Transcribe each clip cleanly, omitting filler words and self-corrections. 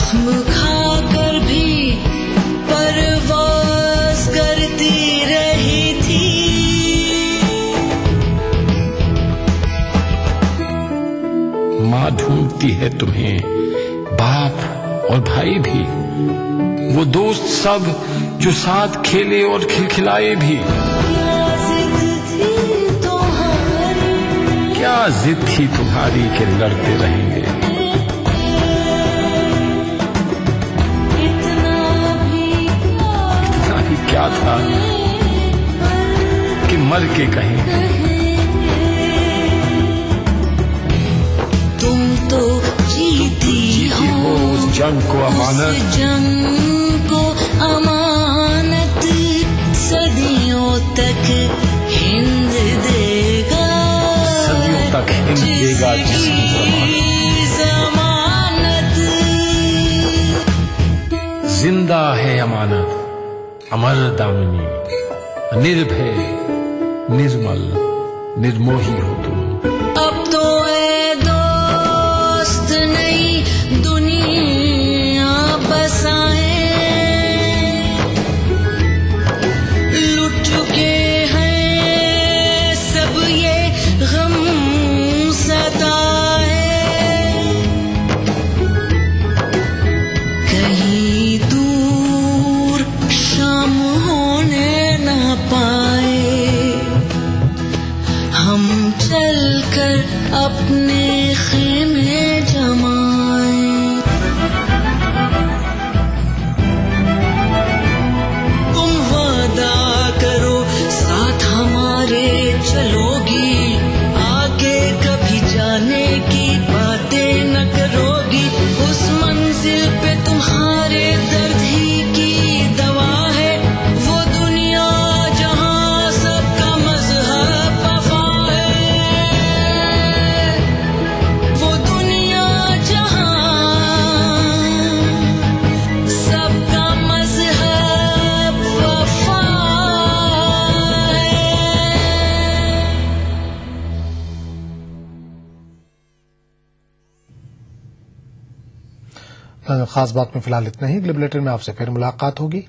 जख्म खाकर भी परवाज़ करती रही थी। माँ ढूंढती है तुम्हें, बाप और भाई भी, वो दोस्त सब जो साथ खेले और खिलखिलाए भी। क्या जिद थी तुम्हारी कि लड़ते रहेंगे। इतना भी क्या था कि मर के कहेंगे। तुम तो जीती हो उस जंग को अमानत, सदियों तक हिंद देगा, सदियों तक हिंद देगा ज़मानत। जिंदा है अमानत, अमर दामिनी, निर्भय निर्मल निर्मोही हो तुम। अब तो ए दोस्त नई दुनिया बसाए, लुट चुके हैं सब ये गम सताए। कहीं दूर शाम होने न पाए, हम चलकर अपने खेमे जमाए। तुम वादा करो साथ हमारे चलोगी, आगे कभी जाने की बातें न करोगी। उस मंजिल पे तुम्हारे दर्द ही की दवा है, वो दुनिया जहां सबका मजहब वफा है। वो दुनिया जहां सबका मजहब वफा है। खास बात में फिलहाल इतना ही। अगले बुलेटिन में आपसे फिर मुलाकात होगी।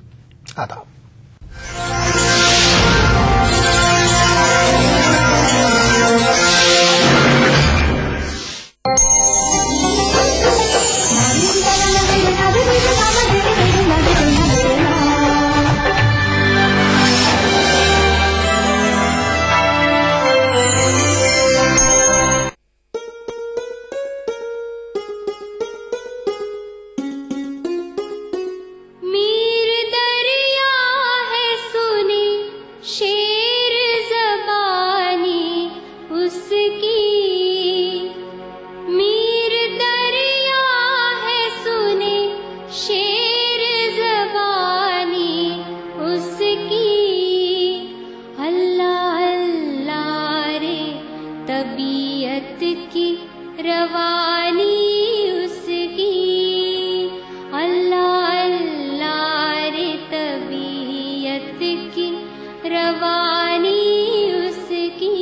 आदाब। मीर दरिया है सुनी शेर ज़बानी उसकी, मीर दरिया है सुनी शेर ज़बानी उसकी। अल्लाह अल्लाह रे तबीयत की रवानी उसकी, अल्लाह अल्लाह रे तबीयत की रवानी उसकी।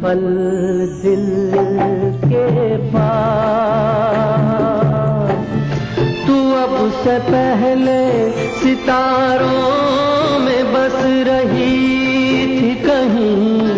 पल दिल के पास तू अब से पहले सितारों में बस रही थी कहीं।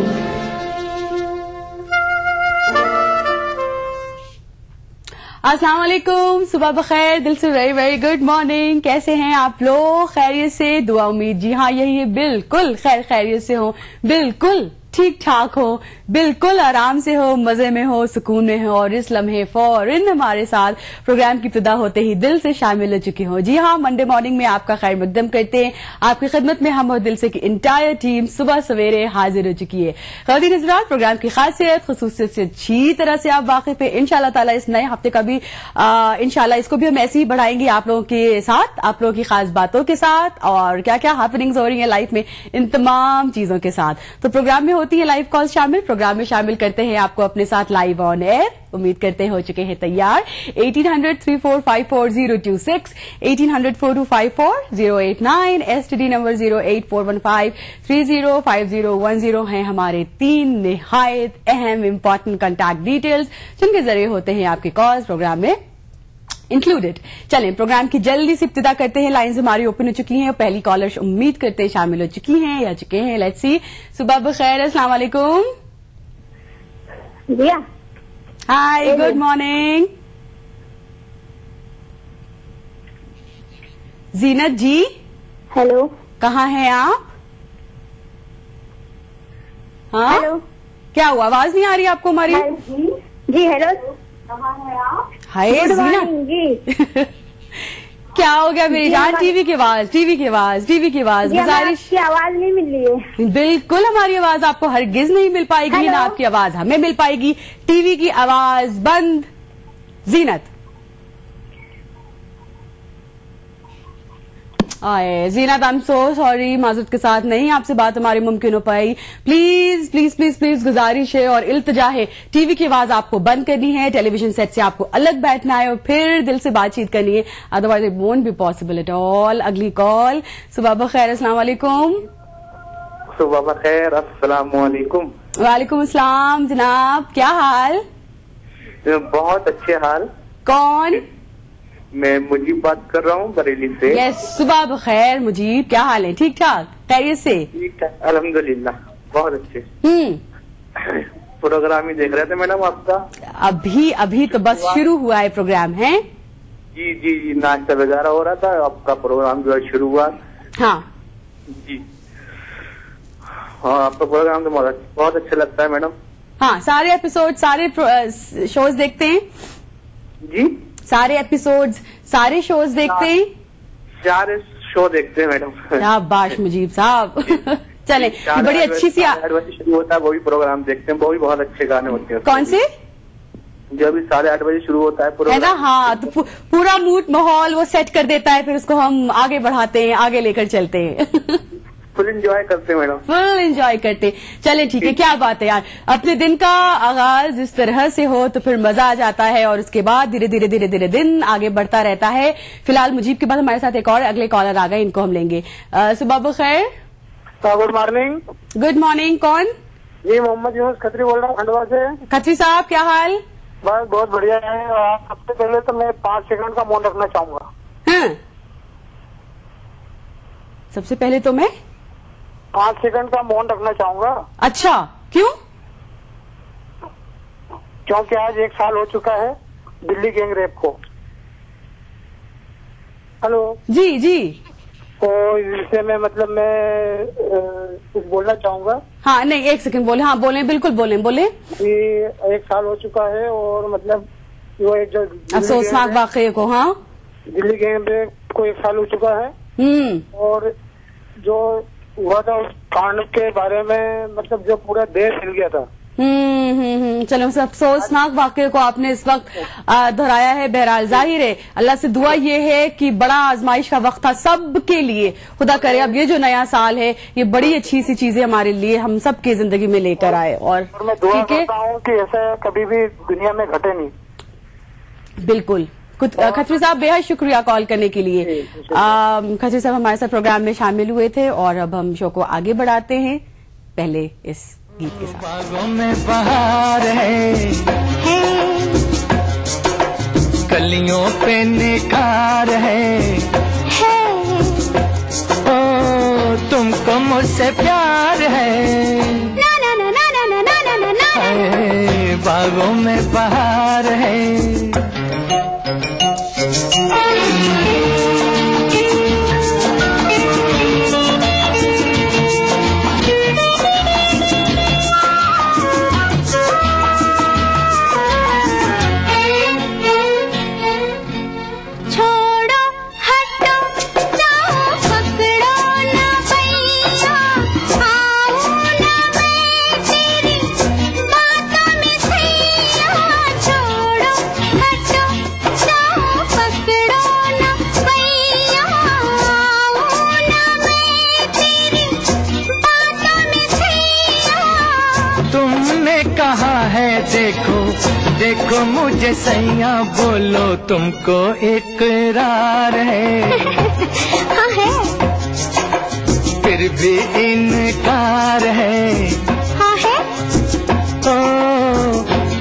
अस्सलाम वालेकुम, सुबह बखैर, दिल से वेरी वेरी गुड मॉर्निंग। कैसे हैं आप लोग? खैरियत से? दुआ उम्मीद जी हाँ यही है, बिल्कुल खैरियत से हो, बिल्कुल ठीक ठाक हो, बिल्कुल आराम से हो, मजे में हो, सुकून में हो और इस लम्हे फौरन हमारे साथ प्रोग्राम की इब्तिदा होते ही दिल से शामिल हो चुकी हो। जी हाँ, मंडे मॉर्निंग में आपका खैर मकदम करते हैं। आपकी खिदमत में हम और दिल से की इंटायर टीम सुबह सवेरे हाजिर हो चुकी है। ख़वातीन हज़रात, प्रोग्राम की खासियत खसूसियत से अच्छी तरह से आप वाकिफ है। इंशाल्लाह ताला इस नए हफ्ते का भी इंशाल्लाह इसको भी हम ऐसे ही बढ़ाएंगे आप लोगों के साथ, आप लोगों की खास बातों के साथ और क्या क्या हैपनिंग्स हो रही है लाइफ में, इन तमाम चीजों के साथ। तो प्रोग्राम में होती है लाइव कॉल शामिल, प्रोग्राम में शामिल करते हैं आपको अपने साथ लाइव ऑन एयर। उम्मीद करते हैं हो चुके हैं तैयार। 1800-3454-026, 1800-4254-089, STD नंबर 08415-305010 है हमारे 3 निहायत अहम इंपॉर्टेंट कॉन्टैक्ट डिटेल्स जिनके जरिए होते हैं आपके कॉल्स प्रोग्राम में इंक्लूडेड। चलें प्रोग्राम की जल्दी से इब्तिदा करते हैं। लाइंस हमारी ओपन हो चुकी हैं, पहली कॉलर उम्मीद करते हैं शामिल हो चुकी हैं या चुके हैं। Let's see. सुबह बखैर, अस्सलाम वालेकुम। हाय, गुड मॉर्निंग। जीनत जी, हेलो, कहाँ हैं आप? हाँ, हेलो, क्या हुआ, आवाज नहीं आ रही आपको हमारी? जी हेलो, कहाँ हैं आप? हाय जीनत जी। क्या हो गया मेरी जान? टीवी की आवाज, टीवी की आवाज, टीवी की आवाज। गुजारिश की आवाज नहीं मिल रही है। बिल्कुल हमारी आवाज आपको हरगिज नहीं मिल पाएगी, ना आपकी आवाज हमें मिल पाएगी। टीवी की आवाज बंद। जीनत, आए जीनत, आई एम सो सॉरी, माजूद के साथ नहीं आपसे बात हमारी मुमकिन हो पाई। प्लीज प्लीज प्लीज प्लीज गुजारिश है और इल्तिजा है, टीवी की आवाज आपको बंद करनी है, टेलीविजन सेट से आपको अलग बैठना है और फिर दिल से बातचीत करनी है, otherwise it won't be possible at all. अगली कॉल। सुबह बखैर, अस्सलाम वालेकुम। सुबह बखैर, अस्सलाम वालेकुम। वालेकुम अस्सलाम जनाब, क्या हाल? बहुत अच्छे हाल। कौन? मैं मुजीब बात कर रहा हूँ बरेली से। यस, सुबह बखैर मुजीब, क्या हाल है? ठीक ठाक, खैरियत से? ठीक है, अल्हम्दुलिल्लाह, बहुत अच्छे। प्रोग्राम ही देख रहे थे मैडम आपका। अभी अभी तो बस शुरू हुआ है प्रोग्राम, है? जी जी जी, नाश्ता वगैरह हो रहा था, आपका प्रोग्राम जो है शुरू हुआ। हाँ जी हाँ, आपका प्रोग्राम तो बहुत अच्छा लगता है मैडम। हाँ, सारे एपिसोड, सारे शोज देखते हैं जी? सारे एपिसोड्स, सारे शोज देखते हैं? सारे शो देखते हैं मैडम। शाबाश मुजीब साहब। चले, बड़ी अच्छी सी शुरू होता है वो भी प्रोग्राम देखते हैं, वो भी बहुत अच्छे गाने होते हैं। कौन से? जो अभी 8:30 बजे शुरू होता है प्रोग्राम, है ना? हाँ, तो पूरा मूड माहौल वो सेट कर देता है, फिर उसको हम आगे बढ़ाते हैं, आगे लेकर चलते हैं। फुल एंजॉय करते हैं मैडम, फुल एंजॉय करते। चले ठीक है, क्या बात है यार, अपने दिन का आगाज इस तरह से हो तो फिर मजा आ जाता है और उसके बाद धीरे धीरे धीरे धीरे दिन आगे बढ़ता रहता है। फिलहाल मुजीब के बाद हमारे साथ एक और अगले कॉलर आ गए, इनको हम लेंगे। सुबह बखैर। Good morning. गुड मॉर्निंग, कौन? जी मोहम्मद यूनुस खत्री बोल रहा हूँ खंडवा से। खत्री साहब, क्या हाल? बस बहुत बढ़िया है। सबसे पहले तो मैं 5 सेकंड का मौन रखना चाहूंगा। हाँ, सबसे पहले तो मैं 5 सेकंड का मौन रखना चाहूंगा। अच्छा, क्यों? क्योंकि आज 1 साल हो चुका है दिल्ली गैंग रेप को। हेलो जी जी। तो इससे मैं मतलब मैं कुछ बोलना चाहूंगा। हाँ नहीं, 1 सेकंड बोले। हाँ बोले, बिल्कुल बोले बोले। कि 1 साल हो चुका है और मतलब वो एक जो अफसोसनाक वाकये को, हाँ, दिल्ली गैंग रेप को 1 साल हो चुका है। और जो हुआ था उस कांड के बारे में मतलब जो पूरा देश हिल गया था। चलो, अफसोसनाक वाकये को आपने इस वक्त दोहराया है। बहरहाल जाहिर है, अल्लाह से दुआ ये है कि बड़ा आजमाइश का वक्त था सब के लिए। खुदा करे अब ये जो नया साल है ये बड़ी अच्छी सी चीजें हमारे लिए, हम सब की जिंदगी में लेकर आए। और मैं दुआ करता हूँ कि ऐसा कभी भी दुनिया में घटे नहीं। बिल्कुल। खत्री साहब, बेहद शुक्रिया कॉल करने के लिए। खत्री साहब हमारे साथ प्रोग्राम में शामिल हुए थे और अब हम शो को आगे बढ़ाते हैं, पहले इस गीत के साथ। बागों में बहार है, कलियों पे निखार है, ओ तुमको मुझसे प्यार है, बागों में बहार है। है देखो देखो मुझे सैया बोलो तुमको इकरार है हाँ है, फिर भी इनकार है हाँ है, ओ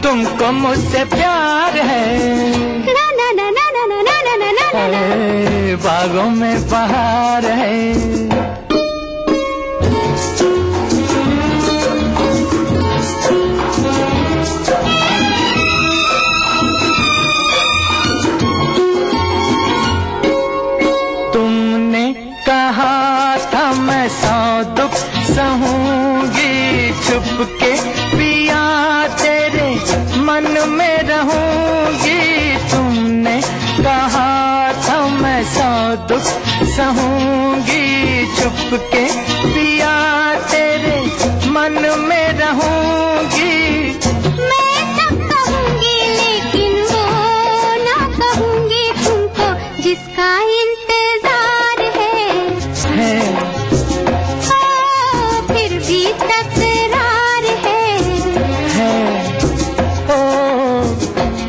तुमको मुझसे प्यार है ना ना ना ना ना ना ना ना ना ना ना। ए, बागों में बहार है तुमने कहा था मैं 100 दुख सहूंगी छुप के पिया तेरे मन में रहूंगी तुमने कहा था मैं 100 दुख सहूंगी छुप के पिया तेरे मन में रहूंगी मैं सब कहूंगी लेकिन वो ना कहूंगी तुमको जिसका इंतजार है ओ फिर भी तकरार है ओ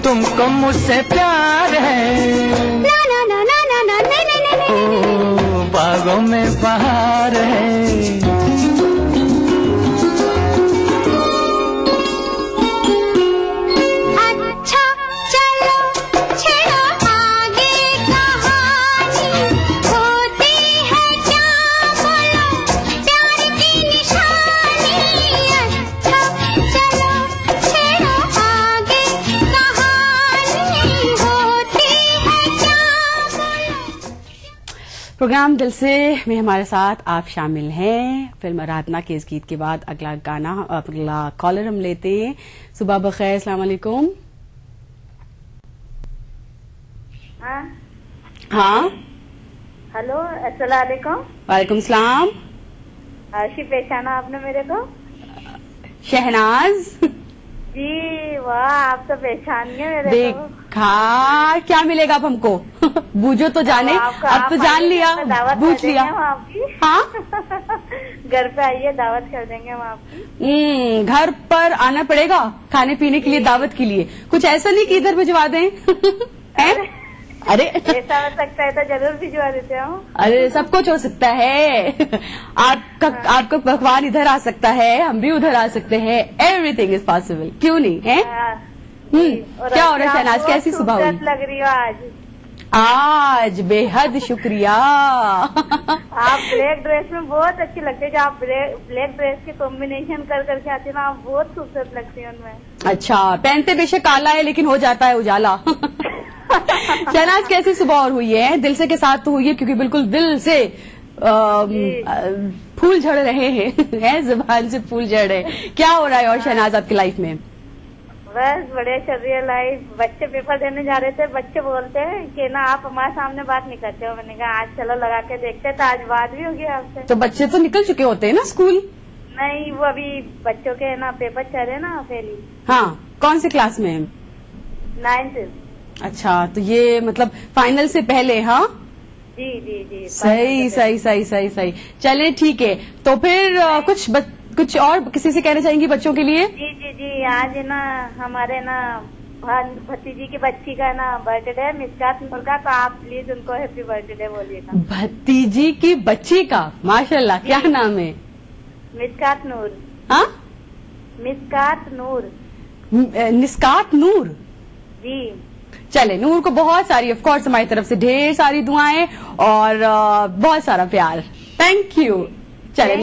तुमको मुझसे प्यार है ना ना ना ना ना ना ना ना ना ना। ओ बागों में बहार है अच्छा चलो छेड़ो आगे कहानी होती है क्या बोलो प्यार की निशानी। अच्छा चलो छेड़ो आगे कहानी होती है क्या बोलो। प्रोग्राम दिल से में हमारे साथ आप शामिल हैं। फिल्म आराधना के इस गीत के बाद अगला कॉलर हम लेते हैं। सुबह बखैर, अस्सलाम वालेकुम। हाँ हाँ, हेलो, अस्सलाम वालेकुम। वालेकुम सलाम। अर्शी पहचाना आपने मेरे को? शहनाज, जी वाह, आप तो पहचानिए मेरे को। देखा क्या मिलेगा अब हमको बूझो तो जाने, अब तो जान लिया, बूझ लिया। हाँ घर पे आइए, दावत कर देंगे हम आपकी। घर पर आना पड़ेगा खाने पीने के लिए, दावत के लिए। कुछ ऐसा नहीं कि इधर भिजवा दें हैं? अरे ऐसा हो सकता है तो जरूर भिजवा देते हो। अरे सब कुछ हो सकता है। आपका पकवान इधर आ सकता है, हम भी उधर आ सकते हैं। एवरीथिंग इज पॉसिबल, क्यों नहीं है? क्या हो रहा है शहनाज, कैसी सुबह हुई? लग रही हो आज बेहद शुक्रिया। आप ब्लैक ड्रेस में बहुत अच्छी लगती है। जो आप ब्लैक ड्रेस के कॉम्बिनेशन कर करके आती है ना, आप बहुत खूबसूरत लगती है उनमें। अच्छा, पहनते बेशक काला है लेकिन हो जाता है उजाला। शहनाज कैसी सुबह और हुई है? दिल से के साथ तो हुई है क्योंकि बिल्कुल दिल से फूल झड़ रहे हैं जुबान से फूल झड़ रहे हैं। क्या हो रहा है और शहनाज आपकी लाइफ में? बस बढ़िया चल रही है लाइफ। बच्चे पेपर देने जा रहे थे, बच्चे बोलते हैं कि ना आप हमारे सामने बात नहीं करते हो। मैंने कहा आज चलो लगा के देखते हैं, तो आज बात भी होगी आपसे। तो बच्चे तो निकल चुके होते हैं ना स्कूल? नहीं, वो अभी बच्चों के ना पेपर चल रहे ना पहली। हाँ, कौन सी क्लास में है? 9th। अच्छा, तो ये मतलब फाइनल से पहले? हाँ जी जी जी, सही सही सही सही सही। चले ठीक है, तो फिर कुछ और किसी से कहना चाहेंगी बच्चों के लिए? जी जी जी, आज ना हमारे ना भतीजी की बच्ची का ना बर्थडे है, मिस्कात नूर का, तो आप प्लीज उनको हैप्पी बर्थडे बोलिएगा। भतीजी की बच्ची का? माशाल्लाह, क्या नाम है? मिस्कात नूर। हाँ, मिस्कात नूर। निस्कात नूर जी। चले, नूर को बहुत सारी, ऑफ कोर्स हमारी तरफ से ढेर सारी दुआएं और बहुत सारा प्यार। Thank you. चले,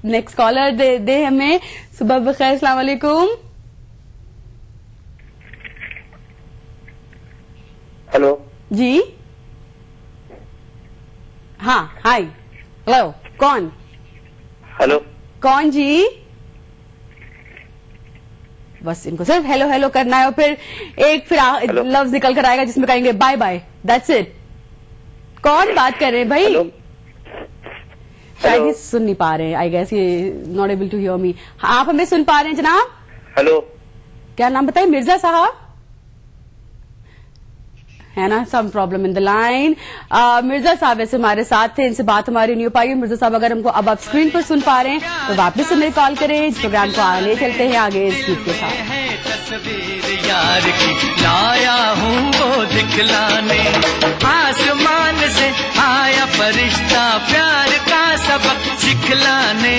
नेक्स्ट कॉलर दे हमें। सुबह बखैर, अस्सलाम वालेकुम। हेलो जी, हाँ, हाय, हेलो, कौन? हेलो, कौन जी? बस इनको सिर्फ हेलो हेलो करना है और फिर लफ्ज निकल कर आएगा जिसमें कहेंगे बाय बाय, दैट्स इट। कौन बात कर रहे हैं भाई? शायद ही सुन नहीं पा रहे हैं, आई गेस ये not able to hear me. आप हमें सुन पा रहे हैं जनाब? हेलो, क्या नाम बताइए? मिर्जा साहब? है ना, some problem in the line. Mirza साहब ऐसे हमारे साथ थे, इनसे बात हमारी नहीं हो पाई। मिर्जा साहब अगर हमको अब आप स्क्रीन पर सुन पा रहे हैं तो वापस से मेरे कॉल करें। इस प्रोग्राम को आगे चलते हैं आगे इस गीत के साथ। तस्वीर यार की लाया हूँ वो दिखलाने, आसमान से आया फरिश्ता प्यार का सबक सिखलाने,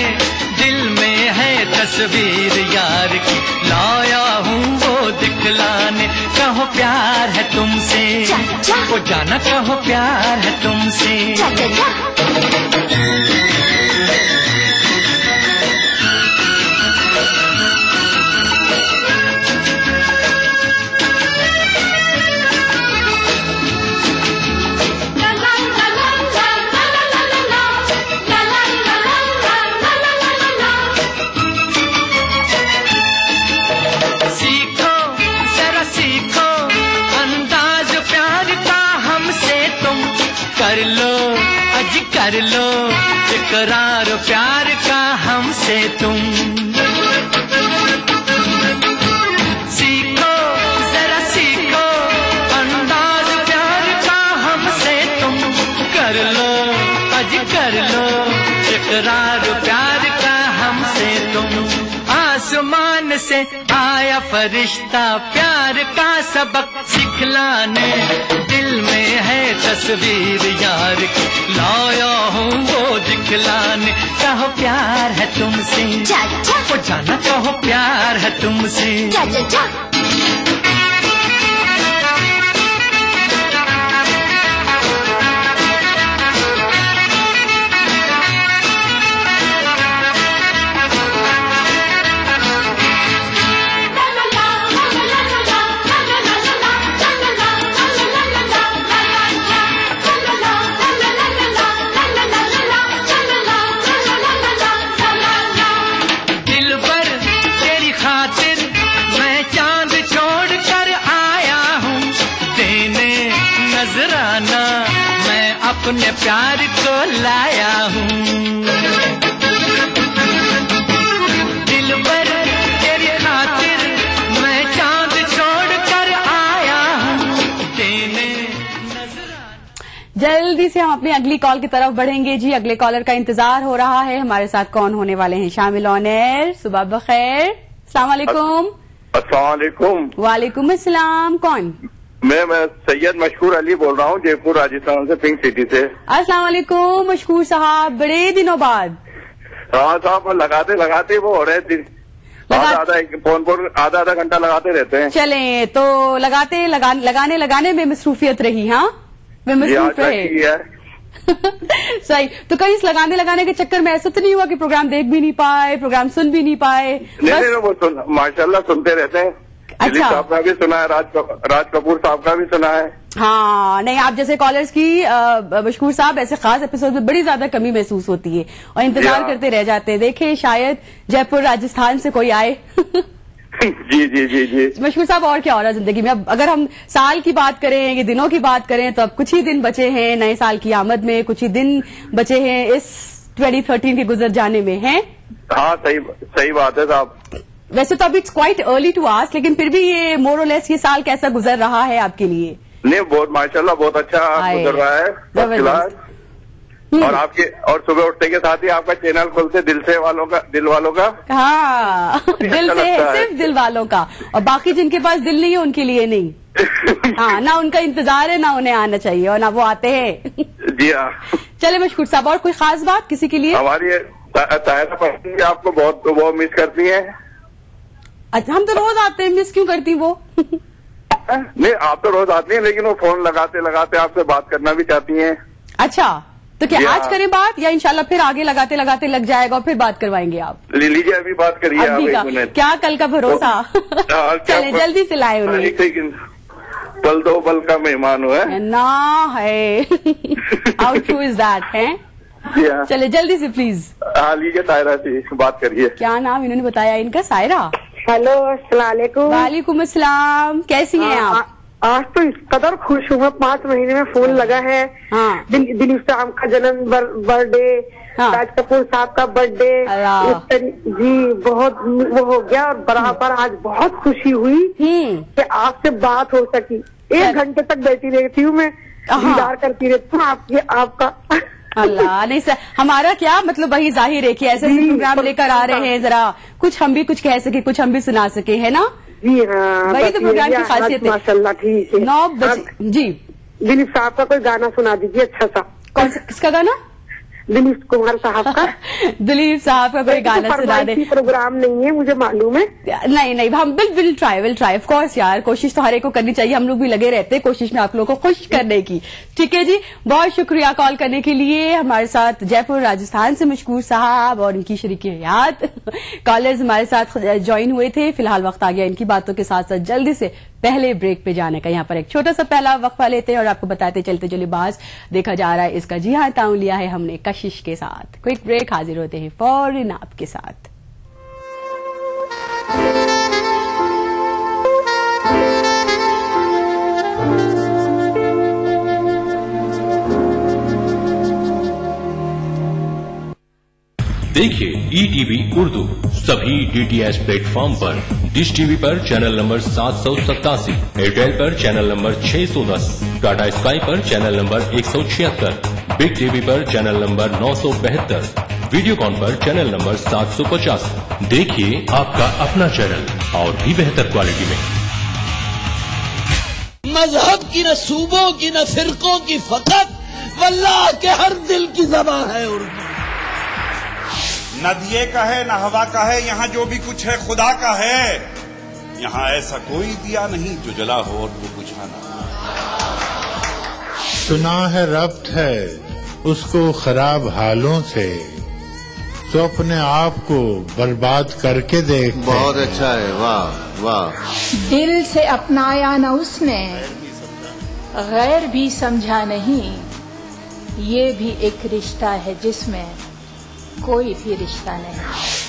दिल में है तस्वीर यार की लाया हूँ वो दिखलाने। कहो प्यार है तुमसे वो जाना, कहो प्यार है तुमसे। कर लो इकरार प्यार का हमसे तुम, सीखो जरा सीखो अंदाज प्यार का हमसे तुम, कर लो अज कर लो इकरार प्यार का हमसे तुम। आसमान से आया फरिश्ता प्यार का सबक सिखलाने, दिल में है तस्वीर यार की लाया हूँ वो दिखलाने। कहो प्यार है तुमसे वो जाना, कहो प्यार है तुमसे। अपने प्यार को लाया हूँ, दिल पर तेरी खातिर मैं चांद छोड़ कर आया हूँ, देने नजर। जल्दी से हम अपनी अगली कॉल की तरफ बढ़ेंगे जी। अगले कॉलर का इंतजार हो रहा है, हमारे साथ कौन होने वाले हैं शामिल ऑन एयर। सुबह बखैर, अस्सलाम वालेकुम। अस्सलाम वालेकुम। वालेकुम अस्सलाम। कौन? मैं सैयद मशहूर अली बोल रहा हूँ, जयपुर राजस्थान से, पिंक सिटी से। अस्सलाम वालेकुम मशहूर साहब, बड़े दिनों बाद। हाँ साहब, लगाते लगाते वो हो रहे दिन, आधा फोन पर आधा घंटा लगाते रहते हैं। चले तो लगाने में मसरूफियत रही। हाँ, मैं मसरूफ रहे। सही। तो कहीं इस लगाने के चक्कर में ऐसा तो नहीं हुआ कि प्रोग्राम देख भी नहीं पाए, प्रोग्राम सुन भी नहीं पाए? नहीं, वो माशाल्लाह सुनते रहते हैं। अच्छा, साहब का भी सुना है, राज कपूर साहब का भी सुना है। हाँ, नहीं, आप जैसे कॉलर्स की मशहूर साहब ऐसे खास एपिसोड में बड़ी ज्यादा कमी महसूस होती है और इंतजार करते रह जाते हैं। देखे शायद जयपुर राजस्थान से कोई आए। जी जी जी जी। मशहूर साहब, और क्या हो रहा है जिंदगी में? अब अगर हम साल की बात करें या दिनों की बात करें तो अब कुछ ही दिन बचे हैं नए साल की आमद में, कुछ ही दिन बचे हैं इस 2013 के गुजर जाने में, हैं? हाँ, सही बात है साहब। वैसे तो अभी it's quite early to ask, लेकिन फिर भी ये मोर और लेस ये साल कैसा गुजर रहा है आपके लिए? नहीं, बहुत माशाल्लाह बहुत अच्छा गुजर रहा है। और आपके और सुबह उठते के साथ ही आपका चैनल खुलते दिल वालों का। हाँ, दिल से है, सिर्फ दिल वालों का, और बाकी जिनके पास दिल नहीं है उनके लिए नहीं। हाँ, ना उनका इंतजार है, ना उन्हें आना चाहिए, और ना वो आते हैं। जी हाँ। चले मशहूर साहब, और कोई खास बात किसी के लिए? हमारी तायरा पसंद आपको बहुत मिस करती है। अच्छा, हम तो रोज आते हैं, मिस क्यों करती वो? नहीं, आप तो रोज आती हैं, लेकिन वो फोन लगाते लगाते आपसे बात करना भी चाहती हैं। अच्छा, तो क्या आज करें बात, या इंशाल्लाह फिर आगे लगाते लगाते लग जाएगा और फिर बात करवाएंगे आप? ले लीजिए, अभी बात करिए। अभी का क्या, कल का भरोसा। चले जल्दी से लाए उन्हें। पल दो पल का मेहमान हुआ ना है। हाउ ट्रू इज दैट है? चले जल्दी से प्लीज। हाँ, लीजिए, सायरा से बात करिए। क्या नाम इन्होंने बताया इनका? सायरा। हेलो, अस्सलाम वालेकुम। वालेकुम अस्सलाम। कैसी हैं आप? आज तो इस कदर खुश हूँ, 5 महीने में फोन लगा है। हाँ। दिलीप साहब का जन्म बर्थडे, हाँ। राज कपूर साहब का बर्थडे, जी बहुत वो हो गया, और बराबर आज बहुत खुशी हुई कि आपसे बात हो सकी। 1 घंटे तक बैठी रहती हूँ मैं, दीदार करती रहती हूँ आपका। अल्लाह नहीं सर, हमारा क्या मतलब वही जाहिर है कि ऐसे प्रोग्राम लेकर आ रहे हैं, जरा कुछ हम भी कुछ कह सके, कुछ हम भी सुना सके, है ना? जी हाँ, वही तो प्रोग्राम की खासियत है। माशाल्लाह, ठीक है। 9 बजे जी। दिलीप साहब का कोई गाना सुना दीजिए अच्छा सा। कौन सा, किसका गाना? दिलीप कुमार साहब का। दिलीप साहब का कोई गाना सुना दे। प्रोग्राम नहीं है, मुझे मालूम है। नहीं हम विल ट्राई ऑफ कोर्स यार, कोशिश तो हर एक को करनी चाहिए, हम लोग भी लगे रहते हैं कोशिश में आप लोगों को खुश करने की। ठीक है जी, बहुत शुक्रिया कॉल करने के लिए। हमारे साथ जयपुर राजस्थान से मशकूर साहब और इनकी शरीक हयात कॉलर्स हमारे साथ ज्वाइन हुए थे। फिलहाल वक्त आ गया इनकी बातों के साथ साथ जल्दी से पहले ब्रेक पे जाने का। यहाँ पर एक छोटा सा पहला वक्फा लेते हैं और आपको बताते चलते चले बाज देखा जा रहा है इसका। जी हाँ, ताउन लिया है हमने कशिश के साथ। क्विक ब्रेक, हाजिर होते हैं फौरन आपके साथ। देखिए ETV उर्दू सभी DTH प्लेटफॉर्म पर, डिश टीवी पर चैनल नंबर 787, एयरटेल पर चैनल नंबर 610, टाटा स्काई पर चैनल नंबर 176, बिग टीवी पर चैनल नंबर 972, वीडियोकॉन पर चैनल नंबर 750। देखिए आपका अपना चैनल और भी बेहतर क्वालिटी में। मजहब की न सूबों की न फिरकों की फकत, वल्लाह के हर दिल की ज़बान है उर्दू। न दिए का है न हवा का है, यहाँ जो भी कुछ है खुदा का है। यहाँ ऐसा कोई दिया नहीं जो जला हो और वो बुझाना। सुना है रब्त है उसको खराब हालों से, तो अपने आप को बर्बाद करके देख। बहुत अच्छा है, वाह वाह। दिल से अपनाया न उसने, गैर भी समझा नहीं, ये भी एक रिश्ता है जिसमें कोई भी रिश्ता नहीं।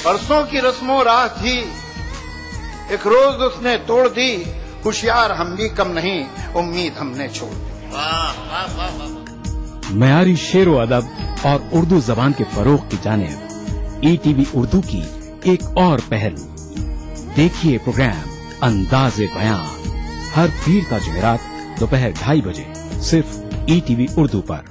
बरसों की रस्मों राह थी, एक रोज उसने तोड़ दी, होशियार हम भी कम नहीं, उम्मीद हमने छोड़ दी। मयारी शेर व अदब और उर्दू जबान के फरोग की जानिब ETV उर्दू की एक और पहल। देखिए प्रोग्राम अंदाज़े बयां हर पीर का जुमेरात दोपहर 2:30 बजे सिर्फ ETV उर्दू पर।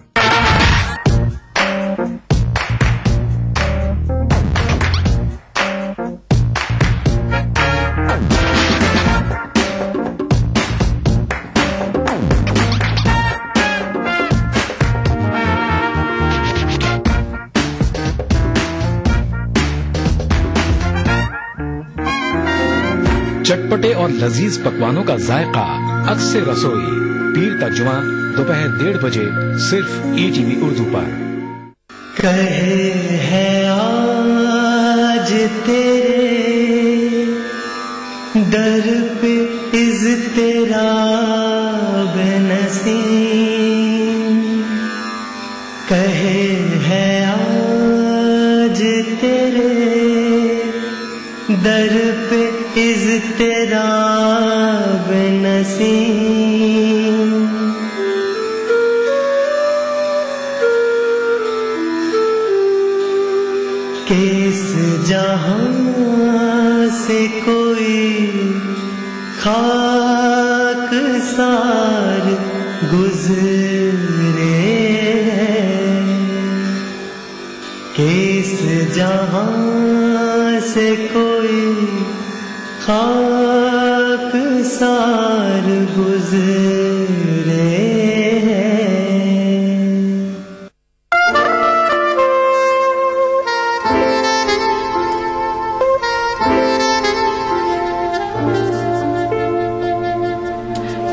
चटपटे और लजीज पकवानों का जायका अक्सर रसोई, पीर का जुमा दोपहर 1:30 बजे सिर्फ ETV उर्दू पर। कहे है आज तेरे दर पे इज़ तेरा बेनसीम, कहे है आज तेरे दर पे इज़ तेरा बेनसीम, किस जहां से कोई खाक सार गुजरे, किस जहां से कोई खाक सार गुजरे।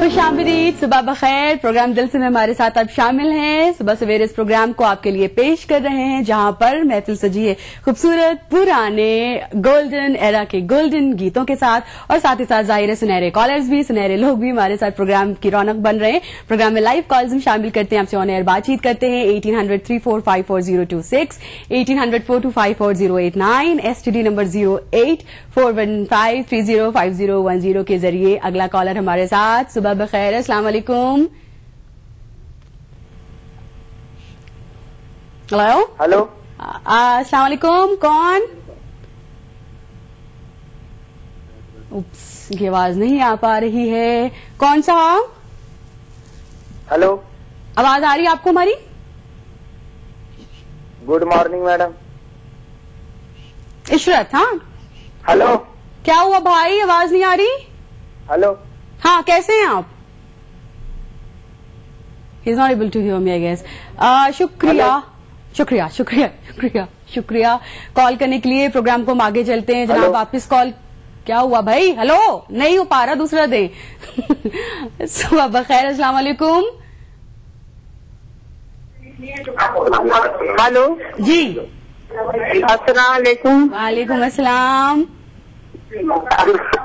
खुशामदीद, सुबह बखैर। प्रोग्राम दिल से में हमारे साथ अब शामिल हैं। सुबह सवेरे इस प्रोग्राम को आपके लिए पेश कर रहे हैं, जहां पर महफिल सजी है खूबसूरत पुराने गोल्डन एरा के गोल्डन गीतों के साथ, और साथ ही साथ जाहिर है सुनहरे कॉलर्स भी, सुनहरे लोग भी हमारे साथ प्रोग्राम की रौनक बन रहे हैं। प्रोग्राम में लाइव कॉल्स हम शामिल करते हैं, आपसे ऑन एयर बातचीत करते हैं। 1800-3454026, 1800-2544089, STD नंबर 08415305010 के जरिए। अगला कॉलर हमारे साथ। सुबह बखैर, अस्सलाम वालेकुम। हेलो हेलो, अस्सलाम वालेकुम। कौन? उप्स, की आवाज नहीं आ पा रही है। कौन सा? हेलो, आवाज आ रही है आपको हमारी? Good morning madam. इशरत, हाँ हेलो, क्या हुआ भाई, आवाज नहीं आ रही? हेलो, हाँ कैसे हैं आप? He's not able to hear me, I guess. शुक्रिया शुक्रिया शुक्रिया शुक्रिया शुक्रिया कॉल करने के लिए। प्रोग्राम को हम आगे चलते हैं जनाब। वापस कॉल। क्या हुआ भाई? हेलो, नहीं हो पा रहा, दूसरा दे। सुबह बखैर, अस्सलाम वालेकुम। हेलो जी, अस्सलाम वालेकुम। वालेकुम अस्सलाम।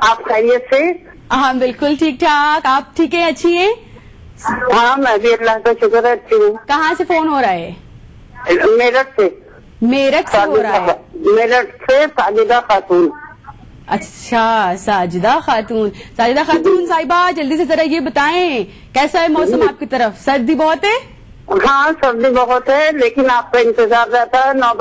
आप खैरियत से? हाँ बिल्कुल ठीक ठाक। आप ठीक है, अच्छी हैं? हाँ मैं भी अल्लाह का शुक्र है, अच्छी हूँ। कहाँ से फोन हो रहा है? मेरठ से। मेरठ से हो रहा है? मेरठ से साजिदा खातून। अच्छा, साजिदा खातून। साजिदा खातून साहिबा, जल्दी से जरा ये बताएं कैसा है मौसम आपकी तरफ? सर्दी बहुत है? हाँ सर्दी बहुत है, लेकिन आपका इंतजार रहता है। 9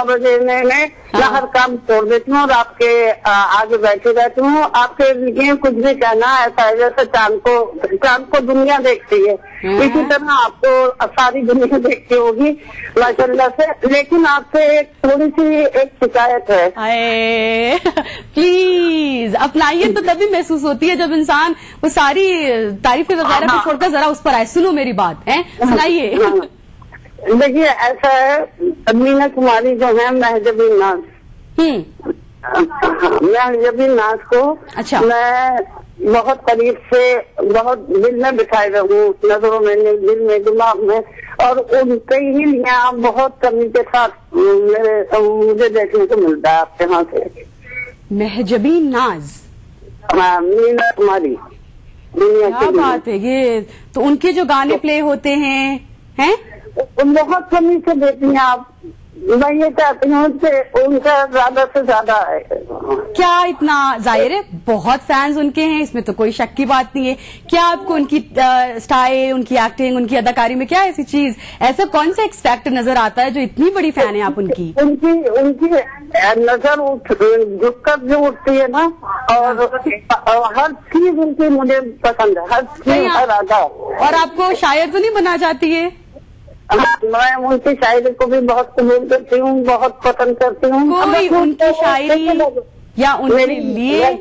बजे मैं हर काम छोड़ देती हूँ और आपके आगे बैठी रहती हूँ। आपके लिए कुछ भी कहना ऐसा है जैसे चांद को दुनिया देखती है, इसी तरह आपको सारी दुनिया देखती होगी माशाल्लाह से। लेकिन आपसे थोड़ी सी एक शिकायत है। प्लीज अपनाइए, तो तभी महसूस होती है जब इंसान वो सारी तारीफें वगैरह को छोड़कर जरा उस पर आए। सुनो मेरी बात है, सुनाइए। देखिए ऐसा है, मीना कुमारी जो है महजबीन नाज, महजबीन नाज को अच्छा मैं बहुत करीब से बहुत दिल में बिठाए रहूँ, नजरों में, दिल में, दिमाग में, और उनके ही लिए आप बहुत कमी के साथ मुझे देखने को मिलता है आपके यहाँ से। महजबीन नाज, मीना कुमारी, क्या बात है ये। तो उनके जो गाने प्ले होते हैं बहुत कमी से देती हैं आप। मैं ये चाहती हूँ कि उनका ज्यादा से ज्यादा है। क्या इतना? जाहिर है बहुत फैंस उनके हैं, इसमें तो कोई शक की बात नहीं है। क्या आपको उनकी स्टाइल, उनकी एक्टिंग, उनकी अदाकारी में क्या ऐसी चीज, ऐसा कौन सा एक्स फैक्टर नजर आता है जो इतनी बड़ी फैन है आप उनकी? उनकी नजर झुककर जो उठती है ना, और हर चीज उनकी मुझे पसंद है, हर चीज, हर अदा। और आपको शायर तो नहीं बनना चाहती है? मैं उनकी शायरी को भी बहुत कबूल करती हूँ, बहुत पसंद करती हूँ। कोई उनकी शायरी या उनके लिए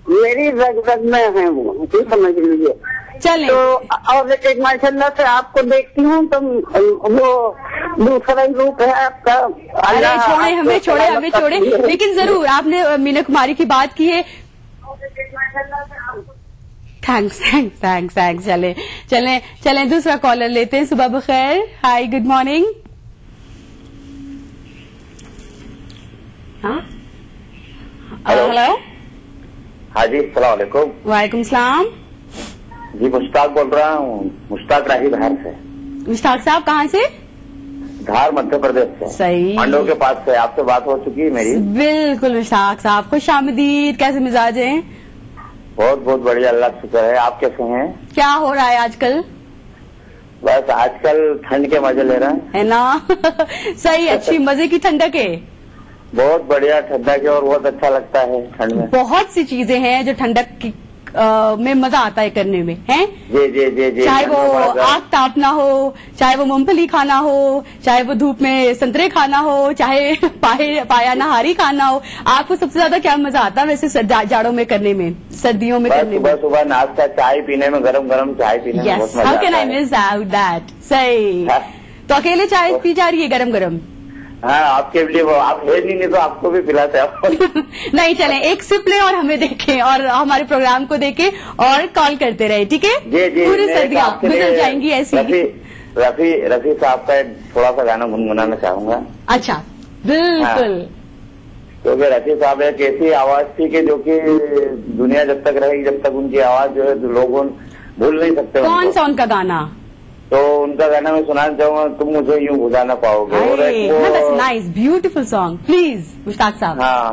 मेरी रग रग में है वो, समझ लीजिए। चले तो और एक माशाल्लाह से आपको देखती हूँ तो वो दूसरा ही रूप है आपका। अरे छोड़े, हमें छोड़े। लेकिन जरूर आपने मीना कुमारी की बात की है। थैंक्स। चले दूसरा कॉलर लेते हैं। सुबह बखैर, हाय, गुड मॉर्निंग। हाँ हेलो। हाँ जी, अस्सलाम वालेकुम। वालेकुम सलाम जी, मुश्ताक बोल रहा हूँ, मुश्ताक राही धार से। मुश्ताक साहब कहाँ से? धार मध्य प्रदेश से। सही, मंडो के पास से। आपसे बात हो चुकी है मेरी? बिल्कुल मुश्ताक साहब, खुश आमदीद। कैसे मिजाज हैं? बहुत बहुत बढ़िया, अल्लाह का शुक्र है। आप कैसे हैं? क्या हो रहा है आजकल? बस आजकल ठंड के मजे ले रहे हैं, है ना? सही, अच्छी मजे की ठंडक है। बहुत बढ़िया ठंडक है और बहुत अच्छा लगता है ठंड में। बहुत सी चीजें हैं जो ठंडक की में मजा आता है करने में, हैं? जी। चाहे वो आग तापना हो, चाहे वो मूंगफली खाना हो, चाहे वो धूप में संतरे खाना हो, चाहे पाया नहारी खाना हो। आपको सबसे ज्यादा क्या मजा आता है वैसे जाड़ों में करने में, सर्दियों में करने में? सुबह नाश्ता, चाय पीने में, गरम चाय पीने में बहुत मजा आता है। How can I miss out that? सही। तो अकेले चाय पी जा रही है गरम? हाँ, आपके लिए वो आप है नहीं तो आपको भी पिलाते हैं। नहीं, चले एक सिप लें और हमें देखें और हमारे प्रोग्राम को देखें और कॉल करते रहे, ठीक है? जी। पूरी सर्दियाँ गुजर जाएंगी ऐसी। रफी साहब का थोड़ा सा गाना गुनगुनाना चाहूंगा। अच्छा, बिल्कुल। क्योंकि रफी साहब एक ऐसी आवाज थी कि जो कि दुनिया जब तक रहेगी, जब तक उनकी आवाज जो है लोग भूल नहीं सकते। कौन सा उनका गाना? तो उनका गाना मैं सुनाना चाहूंगा, तुम मुझे यूं भुला ना पाओगे। Nice, beautiful song, please Mushtaq साहब। हाँ।